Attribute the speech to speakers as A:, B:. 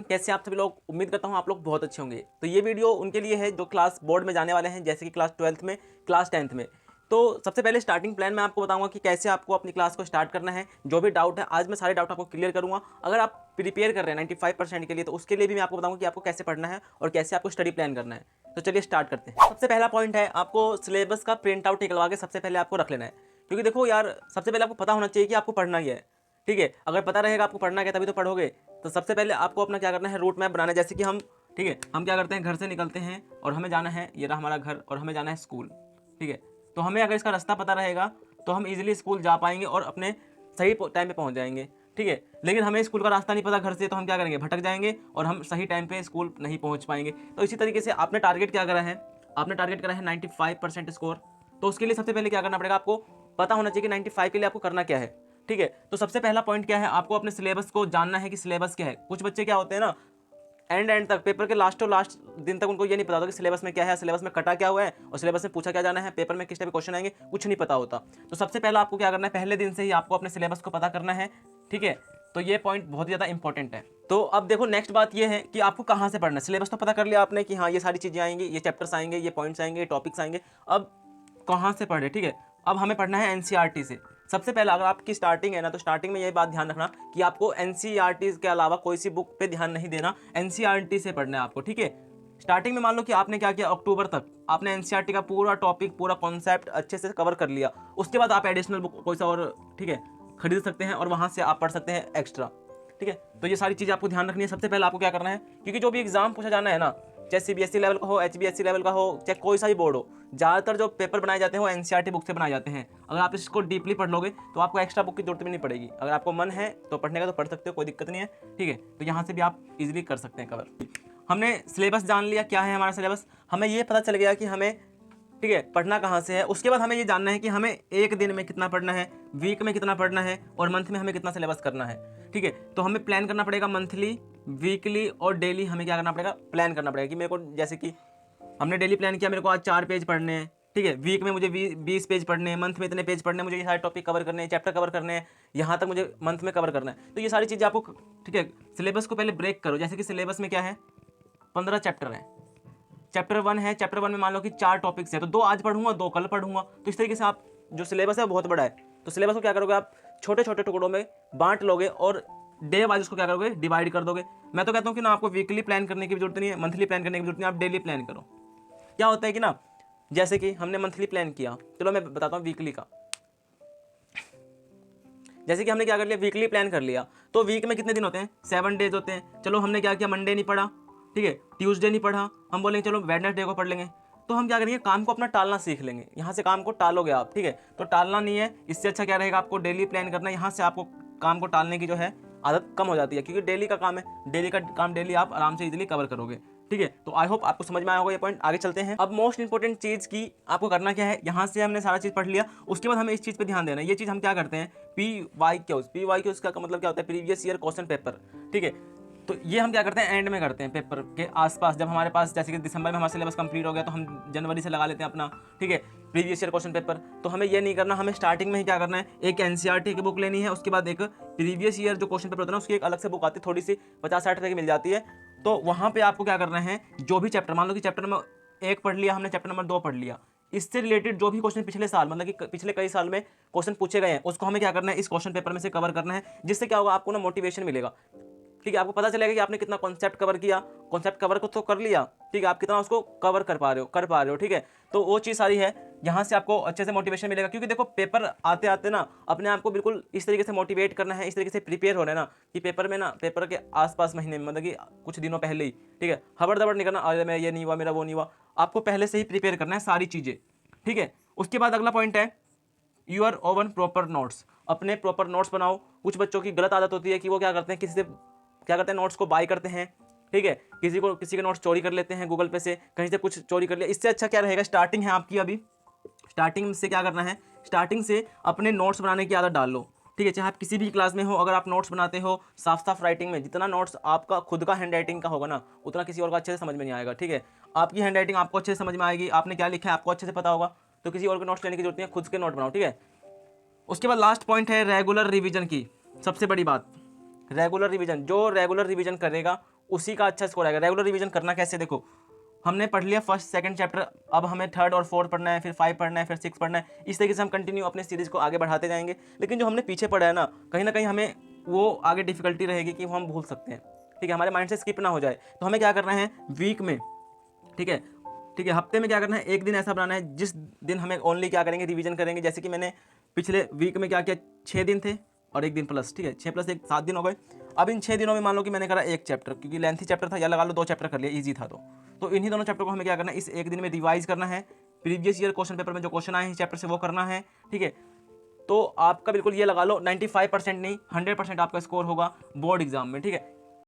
A: कैसे आप सभी लोग, उम्मीद करता हूँ आप लोग बहुत अच्छे होंगे। तो ये वीडियो उनके लिए है जो क्लास बोर्ड में जाने वाले हैं, जैसे कि क्लास 12th में, क्लास 10th में। तो सबसे पहले स्टार्टिंग प्लान मैं आपको बताऊंगा कि कैसे आपको अपनी क्लास को स्टार्ट करना है। जो भी डाउट है आज मैं सारे डाउट आपको क्लियर करूंगा। अगर आप प्रिपेयर कर रहे हैं 95% के लिए, तो उसके लिए भी मैं आपको बताऊंगा कि आपको कैसे पढ़ना है और कैसे आपको स्टडी प्लान करना है। तो चलिए स्टार्ट करते हैं। सबसे पहला पॉइंट है, आपको सिलेबस का प्रिंट आउट निकलवा के सबसे पहले आपको रख लेना है। क्योंकि देखो यार, सबसे पहले आपको पता होना चाहिए कि आपको पढ़ना ही है। ठीक है, अगर पता रहेगा आपको पढ़ना क्या, तभी तो पढ़ोगे। तो सबसे पहले आपको अपना क्या करना है, रूट मैप बनाना है। जैसे कि हम, ठीक है, हम क्या करते हैं, घर से निकलते हैं और हमें जाना है, ये रहा हमारा घर और हमें जाना है स्कूल। ठीक है, तो हमें अगर इसका रास्ता पता रहेगा तो हम इजीली स्कूल जा पाएंगे और अपने सही टाइम पे पहुंच जाएंगे। ठीक है, लेकिन हमें स्कूल का रास्ता नहीं पता घर से, तो हम क्या करेंगे, भटक जाएंगे और हम सही टाइम पे स्कूल नहीं पहुंच पाएंगे। तो इसी तरीके से आपने टारगेट क्या करा है, आपने टारगेट करा है 95% स्कोर। तो उसके लिए सबसे पहले क्या करना पड़ेगा, आपको पता होना चाहिए कि 95 के लिए आपको करना क्या है। ठीक है, तो सबसे पहला पॉइंट क्या है, आपको अपने सिलेबस को जानना है कि सिलेबस क्या है। कुछ बच्चे क्या होते हैं ना, एंड तक, पेपर के लास्ट दिन तक उनको ये नहीं पता होता कि सिलेबस में क्या है, सिलेबस में कटा क्या हुआ है और सिलेबस में पूछा क्या जाना है, पेपर में किस टाइप के क्वेश्चन आएंगे, कुछ नहीं पता होता। तो सबसे पहला आपको क्या करना है, पहले दिन से ही आपको अपने सिलेबस को पता करना है। ठीक है, तो ये पॉइंट बहुत ही ज़्यादा इंपॉर्टेंट है। तो अब देखो, नेक्स्ट बात ये है कि आपको कहाँ से पढ़ना है। सिलेबस तो पता कर लिया आपने कि हाँ ये सारी चीज़ें आएंगी, ये चैप्टर्स आएंगे, ये पॉइंट्स आएंगे, ये टॉपिक्स आएंगे। अब कहाँ से पढ़े, ठीक है, अब हमें पढ़ना है एनसीईआरटी से। सबसे पहला, अगर आपकी स्टार्टिंग है ना, तो स्टार्टिंग में ये बात ध्यान रखना कि आपको एनसीईआरटी के अलावा कोई सी बुक पे ध्यान नहीं देना, एनसीईआरटी से पढ़ना है आपको। ठीक है, स्टार्टिंग में मान लो कि आपने क्या किया, अक्टूबर तक आपने एनसीईआरटी का पूरा टॉपिक, पूरा कॉन्सेप्ट अच्छे से कवर कर लिया। उसके बाद आप एडिशनल बुक कोई सा और, ठीक है, खरीद सकते हैं और वहाँ से आप पढ़ सकते हैं एक्स्ट्रा। ठीक है, तो ये सारी चीज़ें आपको ध्यान रखनी है। सबसे पहले आपको क्या करना है, क्योंकि जो भी एग्जाम पूछा जाना है ना, चाहे सीबीएसई लेवल का हो, एचबीएसई लेवल का हो, चाहे कोई सा भी बोर्ड हो, ज़्यादातर जो पेपर बनाए जाते हैं वो एनसीईआरटी बुक से बनाए जाते हैं। अगर आप इसको डीपली पढ़ लोगे तो आपको एक्स्ट्रा बुक की जरूरत भी नहीं पड़ेगी। अगर आपको मन है तो पढ़ने का तो पढ़ सकते हो, कोई दिक्कत नहीं है। ठीक है, तो यहाँ से भी आप इजीली कर सकते हैं कवर। हमने सिलेबस जान लिया, क्या है हमारा सिलेबस, हमें ये पता चल गया कि हमें, ठीक है, पढ़ना कहाँ से है। उसके बाद हमें ये जानना है कि हमें एक दिन में कितना पढ़ना है, वीक में कितना पढ़ना है और मंथ में हमें कितना सिलेबस करना है। ठीक है, तो हमें प्लान करना पड़ेगा, मंथली, वीकली और डेली हमें क्या करना पड़ेगा, प्लान करना पड़ेगा कि मेरे को, जैसे कि हमने डेली प्लान किया, मेरे को आज 4 पेज पढ़ने हैं। ठीक है, वीक में मुझे 20 पेज पढ़ने हैं, मंथ में इतने पेज पढ़ने हैं, मुझे ये सारे टॉपिक कवर करने हैं, चैप्टर कवर करने हैं, यहाँ तक मुझे मंथ में कवर करना है। तो ये सारी चीज़ें आपको, ठीक है, सिलेबस को पहले ब्रेक करो। जैसे कि सिलेबस में क्या है, 15 चैप्टर हैं, चैप्टर 1 है, चैप्टर 1 में मान लो कि 4 टॉपिक्स है, तो 2 आज पढ़ूंगा, 2 कल पढ़ूंगा। तो इस तरीके से आप, जो सिलेबस है वो बहुत बड़ा है, तो सिलेबस को क्या करोगे, आप छोटे छोटे टुकड़ों में बांट लोगे और डे वाइज उसको क्या करोगे, डिवाइड कर दोगे। मैं तो कहता हूँ कि ना, आपको वीकली प्लान करने की जरूरत नहीं है, मंथली प्लान करने की जरूरत नहीं है, आप डेली प्लान करो। क्या होता है कि ना, जैसे कि हमने मंथली प्लान किया, चलो मैं बताता हूँ वीकली का। जैसे कि हमने क्या कर लिया, वीकली प्लान कर लिया, तो वीक में कितने दिन होते हैं, 7 डेज होते हैं। चलो हमने क्या किया, मंडे नहीं पढ़ा, ठीक है, ट्यूसडे नहीं पढ़ा, हम बोलेंगे चलो वेडनेसडे को पढ़ लेंगे। तो हम क्या करेंगे, काम को अपना टालना सीख लेंगे। यहाँ से काम को टालोगे आप, ठीक है, तो टालना नहीं है। इससे अच्छा क्या रहेगा, आपको डेली प्लान करना है। यहाँ से आपको काम को टालने की जो है आदत कम हो जाती है, क्योंकि डेली का काम है, डेली का काम डेली आप आराम से इजीली कवर करोगे। ठीक है, तो आई होप आपको समझ में आया होगा ये पॉइंट। आगे चलते हैं। अब मोस्ट इंपॉर्टेंट चीज़ की आपको करना क्या है, यहाँ से हमने सारा चीज़ पढ़ लिया, उसके बाद हमें इस चीज़ पे ध्यान देना है। ये चीज़ हम क्या करते हैं, पी वाई क्यूज का मतलब क्या होता है, प्रीवियस ईयर क्वेश्चन पेपर। ठीक है, तो ये हम क्या करते हैं, एंड में करते हैं, पेपर के आसपास, जब हमारे पास, जैसे कि दिसंबर में हमारा सिलेबस कंप्लीट हो गया तो हम जनवरी से लगा लेते हैं अपना, ठीक है, प्रीवियस ईयर क्वेश्चन पेपर। तो हमें ये नहीं करना, हमें स्टार्टिंग में ही क्या करना है, एक एनसीईआरटी की बुक लेनी है, उसके बाद एक प्रीवियस ईयर जो क्वेश्चन पेपर होता है ना, उसकी एक अलग से बुक आती है, थोड़ी सी 50-60 रुपये की मिल जाती है। तो वहाँ पे आपको क्या करना है, जो भी चैप्टर, मान लो कि चैप्टर नंबर 1 पढ़ लिया हमने, चैप्टर नंबर 2 पढ़ लिया, इससे रिलेटेड जो भी क्वेश्चन पिछले साल, मतलब कि पिछले कई साल में क्वेश्चन पूछे गए हैं, उसको हमें क्या करना है, इस क्वेश्चन पेपर में से कवर करना है। जिससे क्या होगा, आपको ना मोटिवेशन मिलेगा। ठीक है, आपको पता चलेगा कि आपने कितना कॉन्सेप्ट कवर किया, कॉन्सेप्ट कवर को तो कर लिया, ठीक है, आप कितना उसको कवर कर पा रहे हो। ठीक है, तो वो चीज़ सारी है, यहाँ से आपको अच्छे से मोटिवेशन मिलेगा। क्योंकि देखो, पेपर आते आते ना अपने आप को बिल्कुल इस तरीके से मोटिवेट करना है, इस तरीके से प्रिपेयर होना है ना, कि पेपर में ना, पेपर के आसपास महीने में, मतलब कि कुछ दिनों पहले ही, ठीक है, हबड़ दबड़ नहीं करना, अरे मैं ये नहीं हुआ, मेरा वो नहीं हुआ। आपको पहले से ही प्रिपेयर करना है सारी चीज़ें। ठीक है, उसके बाद अगला पॉइंट है, यूर ओवन प्रॉपर नोट्स। अपने प्रॉपर नोट्स बनाओ। कुछ बच्चों की गलत आदत होती है कि वो क्या करते हैं, किसी से क्या करते हैं, नोट्स को बाय करते हैं। ठीक है, किसी के नोट्स चोरी कर लेते हैं, गूगल पे से कहीं से कुछ चोरी कर लिया। इससे अच्छा क्या रहेगा, स्टार्टिंग है आपकी अभी, स्टार्टिंग से क्या करना है, स्टार्टिंग से अपने नोट्स बनाने की आदत डाल लो। ठीक है, चाहे आप किसी भी क्लास में हो, अगर आप नोट्स बनाते हो साफ साफ राइटिंग में, जितना नोट्स आपका खुद का हैंड राइटिंग का होगा ना, उतना किसी और का अच्छे से समझ में नहीं आएगा। ठीक है, आपकी हैंड राइटिंग आपको अच्छे से समझ में आएगी, आपने क्या लिखा है आपको अच्छे से पता होगा, तो किसी और के नोट्स लेने की जरूरत नहीं है, खुद के नोट बनाओ। ठीक है, उसके बाद लास्ट पॉइंट है रेगुलर रिवीजन की। सबसे बड़ी बात, रेगुलर रिवीजन, जो रेगुलर रिवीजन करेगा उसी का अच्छा स्कोर आएगा। रेगुलर रिवीजन करना कैसे, देखो हमने पढ़ लिया फर्स्ट सेकंड चैप्टर, अब हमें थर्ड और फोर्थ पढ़ना है, फिर 5 पढ़ना है, फिर 6 पढ़ना है। इस तरीके से हम कंटिन्यू अपने सीरीज़ को आगे बढ़ाते जाएंगे। लेकिन जो हमने पीछे पढ़ा है ना कहीं हमें वो आगे डिफिकल्टी रहेगी कि वो हम भूल सकते हैं, ठीक है, हमारे माइंड से स्किप ना हो जाए। तो हमें क्या करना है वीक में, ठीक है, हफ्ते में क्या करना है, एक दिन ऐसा बनाना है जिस दिन हमें ओनली क्या करेंगे, रिवीजन करेंगे। जैसे कि मैंने पिछले वीक में क्या किया, 6 दिन थे और एक दिन प्लस, ठीक है, 6 + 1 7 दिन हो गए। अब इन 6 दिनों में मान लो कि मैंने करा एक चैप्टर, क्योंकि लेंथी चैप्टर था, या लगा लो 2 चैप्टर कर लिया, ईजी था। तो इन्हीं दोनों चैप्टर को हमें क्या करना है, इस एक दिन में रिवाइज करना है। प्रीवियस ईयर क्वेश्चन पेपर में जो क्वेश्चन आए हैं इस चैप्टर से वो करना है, ठीक है। तो आपका बिल्कुल ये लगा लो 95% नहीं 100% आपका स्कोर होगा बोर्ड एग्जाम में, ठीक है।